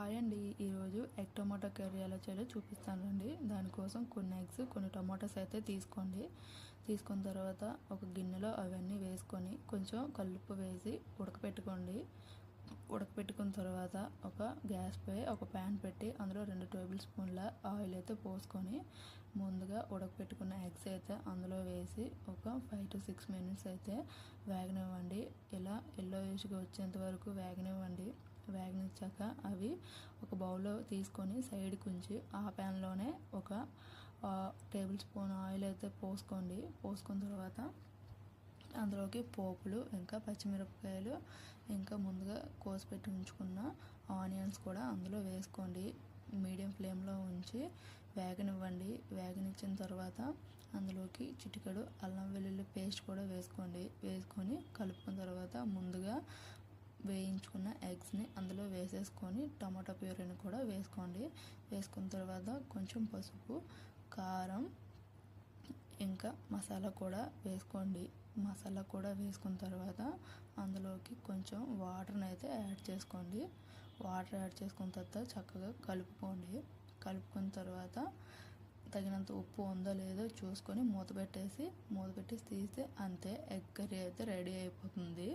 Hi అండి. ఈరోజు egg tomato curry ఎలా చేయాలో చూపిస్తానండి. దానికోసం కొన్ని ఎగ్స్ కొన్ని టొమాటోస్ అయితే తీసుకోండి. తీసుకున్న తర్వాత ఒక గిన్నెలో అవన్నీ వేసుకొని కొంచెం కల్లుప్పు వేసి ఉడకపెట్టుకోండి. ఉడకపెట్టుకున్న తర్వాత ఒక గ్యాస్పై ఒక ప్యాన్ పెట్టి అందులో 2 టేబుల్ స్పూన్ల ఆయిల్ అయితే పోసుకొని ముందుగా ఉడకపెట్టుకున్న ఎగ్స్ అయితే అందులో వేసి ఒక 5 to 6 మినిట్స్ అయితే వేగనివ్వండి. ఇలా ఎల్లోయిష్గా వచ్చేంత వరకు వేగనివ్వండి. వేగనిచ్చాక అవి ఒక బౌల్లో తీసుకొని సైడ్కి ఉంచి ఆ ప్యాన్లోనే ఒక టేబుల్ స్పూన్ ఆయిల్ అయితే పోసుకోండి. పోసుకున్న తర్వాత అందులోకి పోపులు ఇంకా పచ్చిమిరపకాయలు ఇంకా ముందుగా కోసిపెట్టి ఉంచుకున్న ఆనియన్స్ కూడా అందులో వేసుకోండి. మీడియం ఫ్లేమ్లో ఉంచి వేగనివ్వండి. వేగనిచ్చిన తర్వాత అందులోకి చిటికెడు అల్లం వెల్లుల్లి పేస్ట్ కూడా వేసుకోండి. వేసుకొని కలుపుకున్న తర్వాత ముందుగా వేయించుకున్న ఎగ్స్ని అందులో వేసేసుకొని టమాటో ప్యూరీని కూడా వేసుకోండి. వేసుకున్న తర్వాత కొంచెం పసుపు, కారం ఇంకా మసాలా కూడా వేసుకోండి. మసాలా కూడా వేసుకున్న తర్వాత అందులోకి కొంచెం వాటర్ని అయితే యాడ్ చేసుకోండి. వాటర్ యాడ్ చేసుకున్న తర్వాత చక్కగా కలుపుకోండి. కలుపుకున్న తర్వాత తగినంత ఉప్పు ఉందో లేదో చూసుకొని మూత పెట్టి తీస్తే అంతే, ఎగ్ కర్రీ అయితే రెడీ అయిపోతుంది.